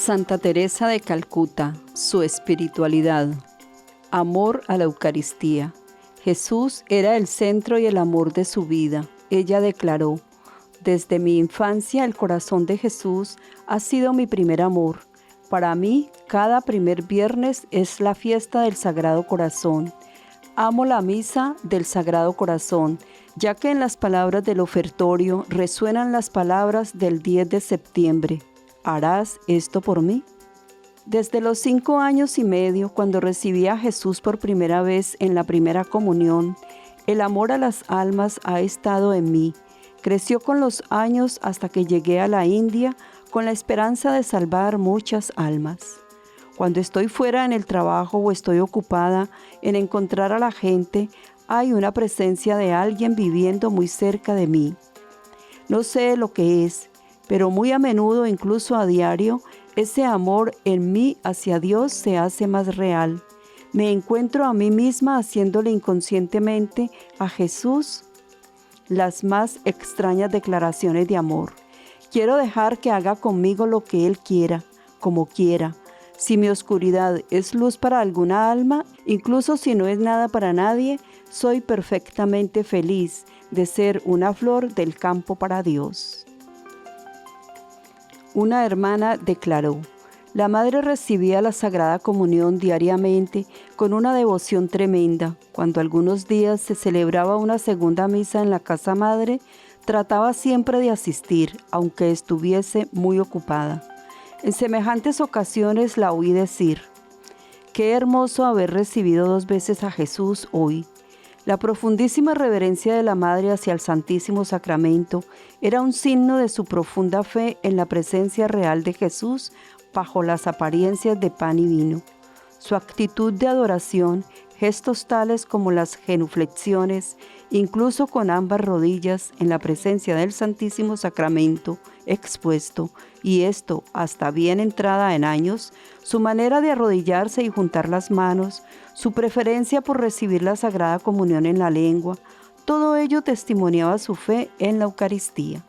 Santa Teresa de Calcuta, su espiritualidad. Amor a la Eucaristía. Jesús era el centro y el amor de su vida. Ella declaró: desde mi infancia el corazón de Jesús ha sido mi primer amor. Para mí, cada primer viernes es la fiesta del Sagrado Corazón. Amo la misa del Sagrado Corazón, ya que en las palabras del ofertorio resuenan las palabras del 10 de septiembre. ¿Harás esto por mí? Desde los 5 años y medio, cuando recibí a Jesús por primera vez en la primera comunión, el amor a las almas ha estado en mí. Creció con los años hasta que llegué a la India con la esperanza de salvar muchas almas. Cuando estoy fuera en el trabajo o estoy ocupada en encontrar a la gente, hay una presencia de alguien viviendo muy cerca de mí. No sé lo que es, pero muy a menudo, incluso a diario, ese amor en mí hacia Dios se hace más real. Me encuentro a mí misma haciéndole inconscientemente a Jesús las más extrañas declaraciones de amor. Quiero dejar que haga conmigo lo que Él quiera, como quiera. Si mi oscuridad es luz para alguna alma, incluso si no es nada para nadie, soy perfectamente feliz de ser una flor del campo para Dios. Una hermana declaró: la madre recibía la Sagrada Comunión diariamente con una devoción tremenda. Cuando algunos días se celebraba una segunda misa en la casa madre, trataba siempre de asistir, aunque estuviese muy ocupada. En semejantes ocasiones la oí decir: qué hermoso haber recibido 2 veces a Jesús hoy. La profundísima reverencia de la Madre hacia el Santísimo Sacramento era un signo de su profunda fe en la presencia real de Jesús bajo las apariencias de pan y vino. Su actitud de adoración, gestos tales como las genuflexiones, incluso con ambas rodillas en la presencia del Santísimo Sacramento expuesto, y esto hasta bien entrada en años, su manera de arrodillarse y juntar las manos, su preferencia por recibir la Sagrada Comunión en la lengua, todo ello testimoniaba su fe en la Eucaristía.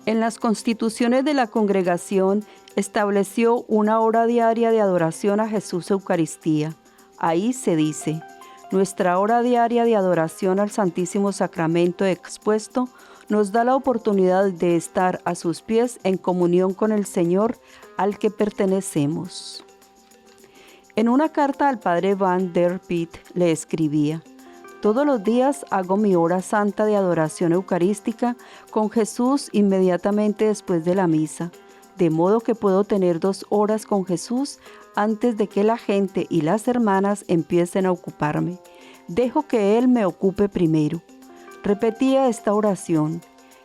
En las constituciones de la congregación estableció una hora diaria de adoración a Jesús Eucaristía. Ahí se dice: nuestra hora diaria de adoración al Santísimo Sacramento expuesto nos da la oportunidad de estar a sus pies en comunión con el Señor al que pertenecemos. En una carta al padre Van der Piet le escribía: todos los días hago mi hora santa de adoración eucarística con Jesús inmediatamente después de la misa, de modo que puedo tener 2 horas con Jesús antes de que la gente y las hermanas empiecen a ocuparme. Dejo que Él me ocupe primero. Repetía esta oración: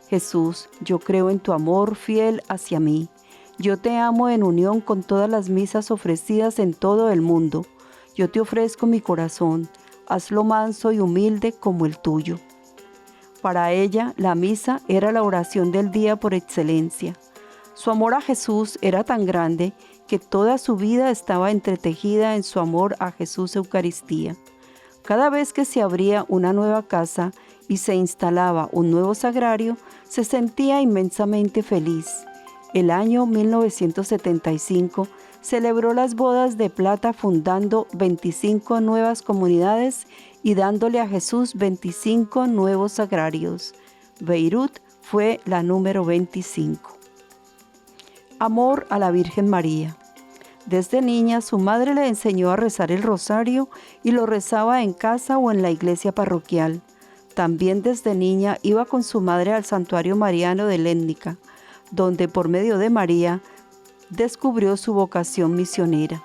Jesús, yo creo en tu amor fiel hacia mí. Yo te amo en unión con todas las misas ofrecidas en todo el mundo. Yo te ofrezco mi corazón. Hazlo manso y humilde como el tuyo. Para ella, la misa era la oración del día por excelencia. Su amor a Jesús era tan grande que toda su vida estaba entretejida en su amor a Jesús Eucaristía. Cada vez que se abría una nueva casa y se instalaba un nuevo sagrario, se sentía inmensamente feliz. El año 1975 celebró las bodas de plata fundando 25 nuevas comunidades y dándole a Jesús 25 nuevos sagrarios. Beirut fue la número 25. Amor a la Virgen María. Desde niña, su madre le enseñó a rezar el rosario y lo rezaba en casa o en la iglesia parroquial. También desde niña iba con su madre al santuario mariano de Létnica, donde por medio de María descubrió su vocación misionera.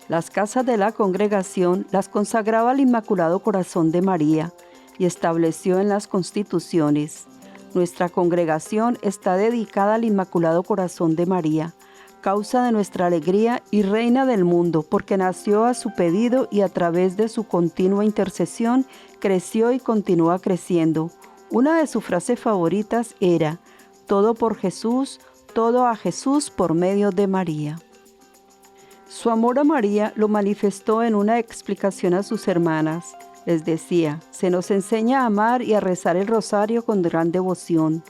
Las casas de la congregación las consagraba al Inmaculado Corazón de María y estableció en las constituciones: nuestra congregación está dedicada al Inmaculado Corazón de María, causa de nuestra alegría y reina del mundo, porque nació a su pedido y a través de su continua intercesión creció y continúa creciendo. Una de sus frases favoritas era: todo por Jesús, todo a Jesús por medio de María. Su amor a María lo manifestó en una explicación a sus hermanas. Les decía: se nos enseña a amar y a rezar el rosario con gran devoción.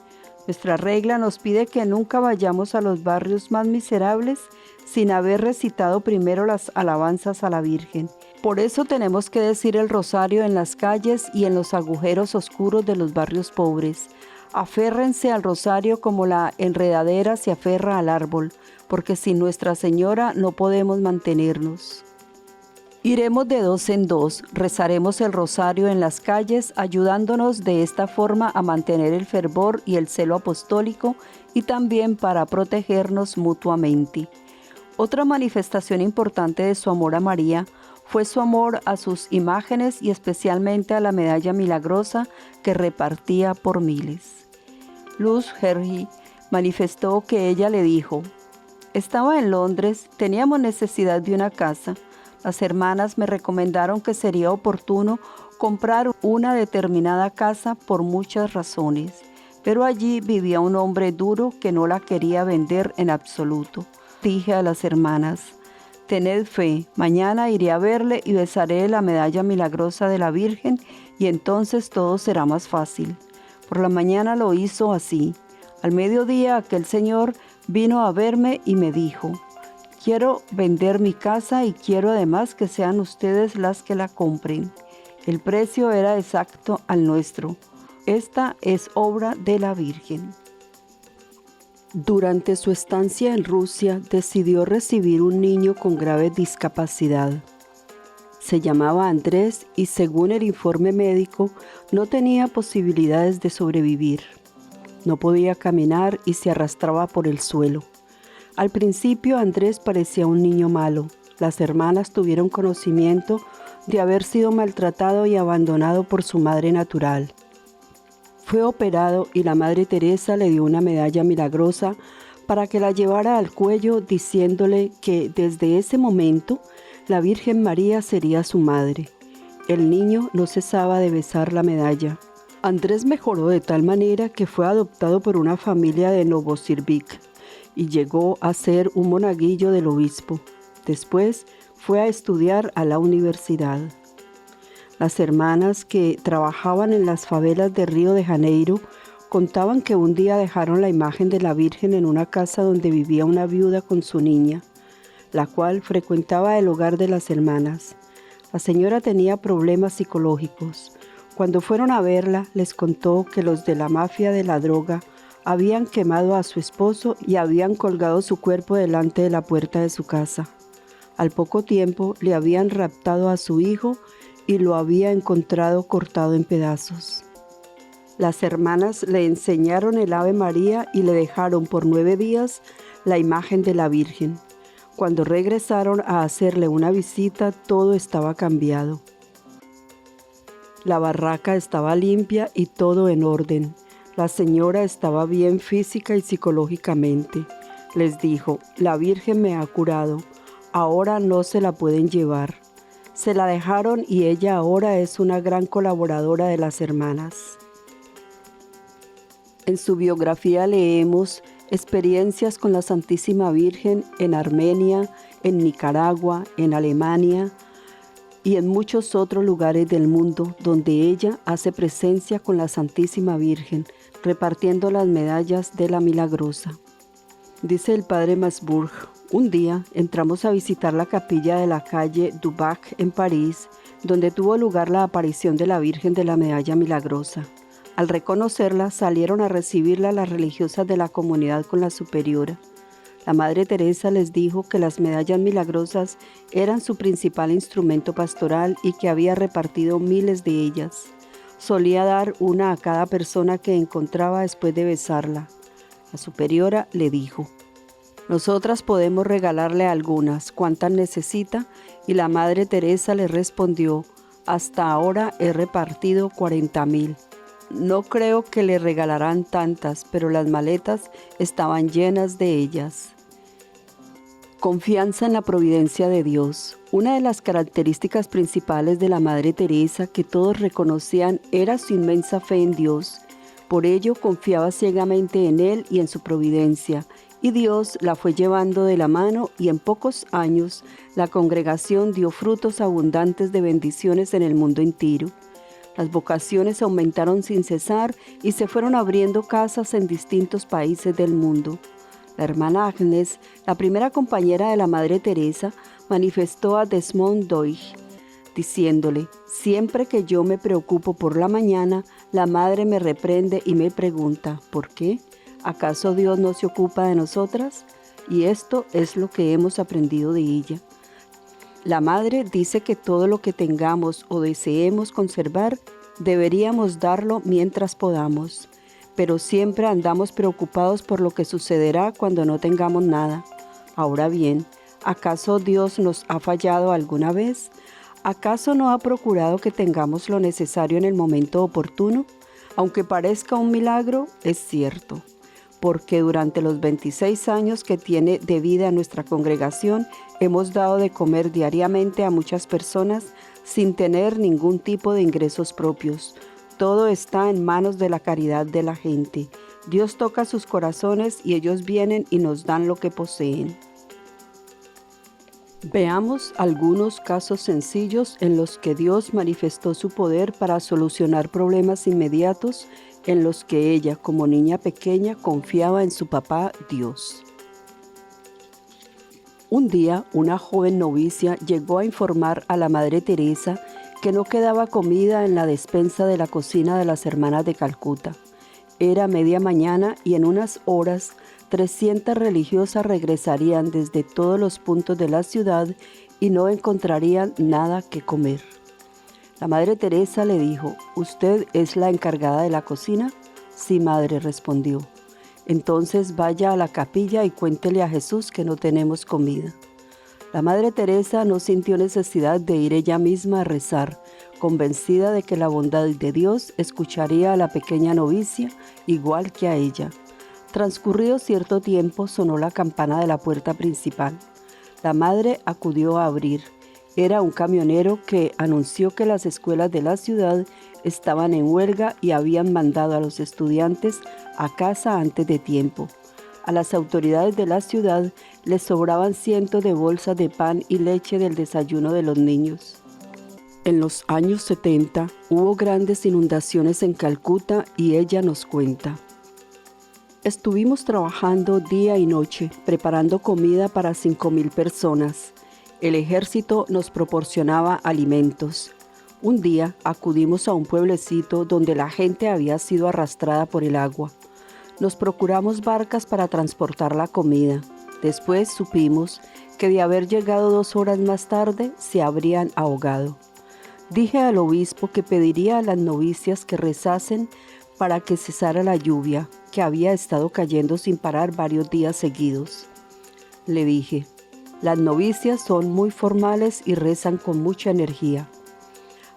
Nuestra regla nos pide que nunca vayamos a los barrios más miserables sin haber recitado primero las alabanzas a la Virgen. Por eso tenemos que decir el rosario en las calles y en los agujeros oscuros de los barrios pobres. Aférrense al rosario como la enredadera se aferra al árbol, porque sin Nuestra Señora no podemos mantenernos. Iremos de dos en dos, rezaremos el rosario en las calles, ayudándonos de esta forma a mantener el fervor y el celo apostólico y también para protegernos mutuamente. Otra manifestación importante de su amor a María fue su amor a sus imágenes y especialmente a la medalla milagrosa que repartía por miles. Luz Hergy manifestó que ella le dijo: «Estaba en Londres, teníamos necesidad de una casa. Las hermanas me recomendaron que sería oportuno comprar una determinada casa por muchas razones, pero allí vivía un hombre duro que no la quería vender en absoluto. Dije a las hermanas: tened fe, mañana iré a verle y besaré la medalla milagrosa de la Virgen y entonces todo será más fácil». Por la mañana lo hizo así. Al mediodía aquel señor vino a verme y me dijo: «Quiero vender mi casa y quiero además que sean ustedes las que la compren». El precio era exacto al nuestro. Esta es obra de la Virgen. Durante su estancia en Rusia, decidió recibir un niño con grave discapacidad. Se llamaba Andrés y, según el informe médico, no tenía posibilidades de sobrevivir. No podía caminar y se arrastraba por el suelo. Al principio Andrés parecía un niño malo. Las hermanas tuvieron conocimiento de haber sido maltratado y abandonado por su madre natural. Fue operado y la Madre Teresa le dio una medalla milagrosa para que la llevara al cuello, diciéndole que desde ese momento la Virgen María sería su madre. El niño no cesaba de besar la medalla. Andrés mejoró de tal manera que fue adoptado por una familia de Novosibirsk y llegó a ser un monaguillo del obispo. Después fue a estudiar a la universidad. Las hermanas que trabajaban en las favelas de Río de Janeiro contaban que un día dejaron la imagen de la Virgen en una casa donde vivía una viuda con su niña, la cual frecuentaba el hogar de las hermanas. La señora tenía problemas psicológicos. Cuando fueron a verla, les contó que los de la mafia de la droga habían quemado a su esposo y habían colgado su cuerpo delante de la puerta de su casa. Al poco tiempo le habían raptado a su hijo y lo había encontrado cortado en pedazos. Las hermanas le enseñaron el Ave María y le dejaron por 9 días la imagen de la Virgen. Cuando regresaron a hacerle una visita, todo estaba cambiado. La barraca estaba limpia y todo en orden. La señora estaba bien física y psicológicamente. Les dijo: «La Virgen me ha curado, ahora no se la pueden llevar». Se la dejaron y ella ahora es una gran colaboradora de las hermanas. En su biografía leemos experiencias con la Santísima Virgen en Armenia, en Nicaragua, en Alemania y en muchos otros lugares del mundo donde ella hace presencia con la Santísima Virgen, repartiendo las medallas de la Milagrosa. Dice el padre Masbourg: un día entramos a visitar la capilla de la calle Dubac en París, donde tuvo lugar la aparición de la Virgen de la Medalla Milagrosa. Al reconocerla, salieron a recibirla las religiosas de la comunidad con la superiora. La Madre Teresa les dijo que las medallas milagrosas eran su principal instrumento pastoral y que había repartido miles de ellas. Solía dar una a cada persona que encontraba después de besarla. La superiora le dijo: «Nosotras podemos regalarle algunas, ¿cuántas necesita?». Y la Madre Teresa le respondió: «Hasta ahora he repartido 40,000. No creo que le regalarán tantas, pero las maletas estaban llenas de ellas». Confianza en la providencia de Dios. Una de las características principales de la Madre Teresa que todos reconocían era su inmensa fe en Dios. Por ello confiaba ciegamente en Él y en su providencia, y Dios la fue llevando de la mano y en pocos años la congregación dio frutos abundantes de bendiciones en el mundo entero. Las vocaciones aumentaron sin cesar y se fueron abriendo casas en distintos países del mundo. La hermana Agnes, la primera compañera de la Madre Teresa, manifestó a Desmond Doig, diciéndole: siempre que yo me preocupo por la mañana, la Madre me reprende y me pregunta: ¿por qué? ¿Acaso Dios no se ocupa de nosotras? Y esto es lo que hemos aprendido de ella. La Madre dice que todo lo que tengamos o deseemos conservar, deberíamos darlo mientras podamos, pero siempre andamos preocupados por lo que sucederá cuando no tengamos nada. Ahora bien, ¿acaso Dios nos ha fallado alguna vez? ¿Acaso no ha procurado que tengamos lo necesario en el momento oportuno? Aunque parezca un milagro, es cierto, porque durante los 26 años que tiene de vida nuestra congregación, hemos dado de comer diariamente a muchas personas sin tener ningún tipo de ingresos propios. Todo está en manos de la caridad de la gente. Dios toca sus corazones y ellos vienen y nos dan lo que poseen. Veamos algunos casos sencillos en los que Dios manifestó su poder para solucionar problemas inmediatos en los que ella, como niña pequeña, confiaba en su papá Dios. Un día, una joven novicia llegó a informar a la Madre Teresa que no quedaba comida en la despensa de la cocina de las hermanas de Calcuta. Era media mañana y en unas horas 300 religiosas regresarían desde todos los puntos de la ciudad y no encontrarían nada que comer. La Madre Teresa le dijo: ¿usted es la encargada de la cocina? Sí, madre, respondió. Entonces vaya a la capilla y cuéntele a Jesús que no tenemos comida. La Madre Teresa no sintió necesidad de ir ella misma a rezar, convencida de que la bondad de Dios escucharía a la pequeña novicia igual que a ella. Transcurrido cierto tiempo, sonó la campana de la puerta principal. La madre acudió a abrir. Era un camionero que anunció que las escuelas de la ciudad estaban en huelga y habían mandado a los estudiantes a casa antes de tiempo. A las autoridades de la ciudad les sobraban cientos de bolsas de pan y leche del desayuno de los niños. En los años 70 hubo grandes inundaciones en Calcuta y ella nos cuenta: estuvimos trabajando día y noche, preparando comida para 5,000 personas. El ejército nos proporcionaba alimentos. Un día acudimos a un pueblecito donde la gente había sido arrastrada por el agua. Nos procuramos barcas para transportar la comida. Después supimos que de haber llegado 2 horas más tarde, se habrían ahogado. Dije al obispo que pediría a las novicias que rezasen para que cesara la lluvia, que había estado cayendo sin parar varios días seguidos. Le dije: las novicias son muy formales y rezan con mucha energía.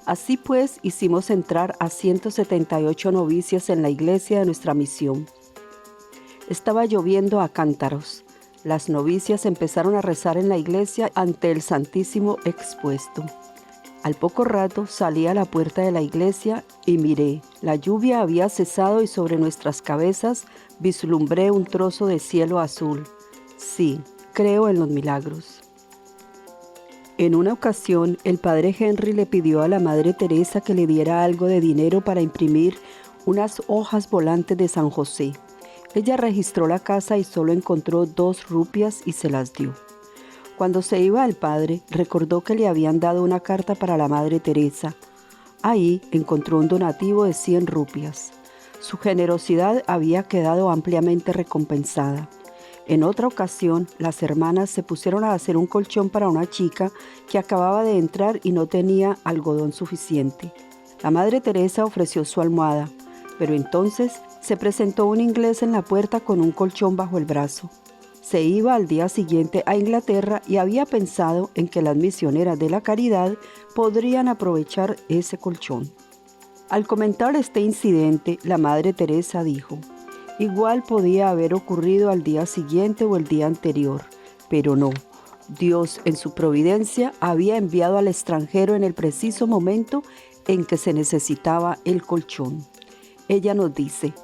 Así pues, hicimos entrar a 178 novicias en la iglesia de nuestra misión. Estaba lloviendo a cántaros. Las novicias empezaron a rezar en la iglesia ante el Santísimo expuesto. Al poco rato salí a la puerta de la iglesia y miré. La lluvia había cesado y sobre nuestras cabezas vislumbré un trozo de cielo azul. Sí, creo en los milagros. En una ocasión, el padre Henry le pidió a la Madre Teresa que le diera algo de dinero para imprimir unas hojas volantes de San José. Ella registró la casa y solo encontró 2 rupias y se las dio. Cuando se iba el padre, recordó que le habían dado una carta para la Madre Teresa. Ahí encontró un donativo de 100 rupias. Su generosidad había quedado ampliamente recompensada. En otra ocasión, las hermanas se pusieron a hacer un colchón para una chica que acababa de entrar y no tenía algodón suficiente. La Madre Teresa ofreció su almohada, pero entonces se presentó un inglés en la puerta con un colchón bajo el brazo. Se iba al día siguiente a Inglaterra y había pensado en que las misioneras de la caridad podrían aprovechar ese colchón. Al comentar este incidente, la Madre Teresa dijo: igual podía haber ocurrido al día siguiente o el día anterior, pero no. Dios, en su providencia, había enviado al extranjero en el preciso momento en que se necesitaba el colchón. Ella nos dice: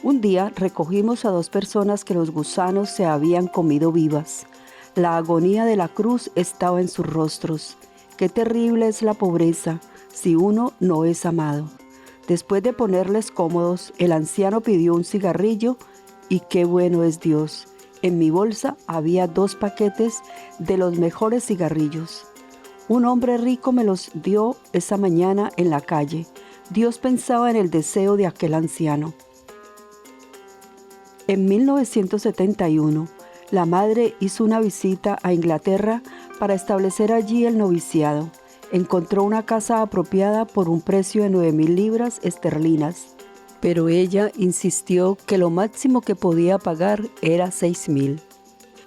un día recogimos a 2 personas que los gusanos se habían comido vivas. La agonía de la cruz estaba en sus rostros. Qué terrible es la pobreza si uno no es amado. Después de ponerles cómodos, el anciano pidió un cigarrillo y qué bueno es Dios. En mi bolsa había 2 paquetes de los mejores cigarrillos. Un hombre rico me los dio esa mañana en la calle. Dios pensaba en el deseo de aquel anciano. En 1971, la madre hizo una visita a Inglaterra para establecer allí el noviciado. Encontró una casa apropiada por un precio de 9,000 libras esterlinas, pero ella insistió que lo máximo que podía pagar era 6,000.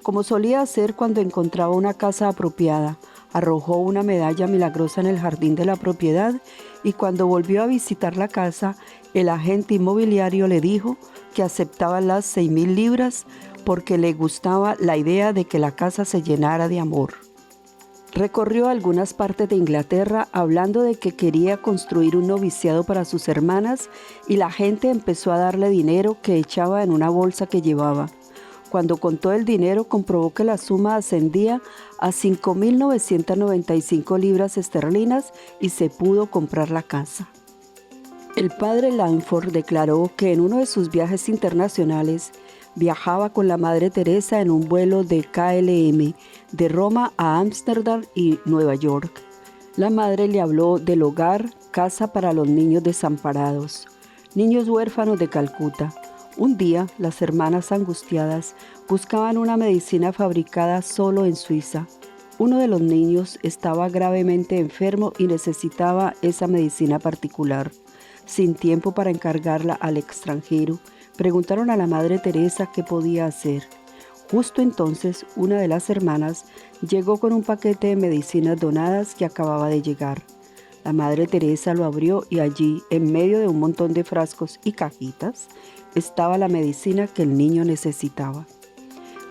Como solía hacer cuando encontraba una casa apropiada, arrojó una medalla milagrosa en el jardín de la propiedad y cuando volvió a visitar la casa, el agente inmobiliario le dijo que aceptaba las 6,000 libras porque le gustaba la idea de que la casa se llenara de amor. Recorrió algunas partes de Inglaterra hablando de que quería construir un noviciado para sus hermanas y la gente empezó a darle dinero que echaba en una bolsa que llevaba. Cuando contó el dinero, comprobó que la suma ascendía a 5,995 libras esterlinas y se pudo comprar la casa. El padre Langford declaró que en uno de sus viajes internacionales viajaba con la Madre Teresa en un vuelo de KLM de Roma a Ámsterdam y Nueva York. La madre le habló del hogar, casa para los niños desamparados, niños huérfanos de Calcuta. Un día, las hermanas angustiadas buscaban una medicina fabricada solo en Suiza. Uno de los niños estaba gravemente enfermo y necesitaba esa medicina particular. Sin tiempo para encargarla al extranjero, preguntaron a la Madre Teresa qué podía hacer. Justo entonces, una de las hermanas llegó con un paquete de medicinas donadas que acababa de llegar. La Madre Teresa lo abrió y allí, en medio de un montón de frascos y cajitas, estaba la medicina que el niño necesitaba.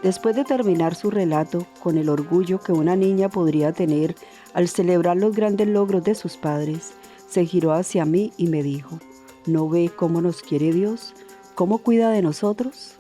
Después de terminar su relato, con el orgullo que una niña podría tener al celebrar los grandes logros de sus padres, se giró hacia mí y me dijo: ¿no ve cómo nos quiere Dios? ¿Cómo cuida de nosotros?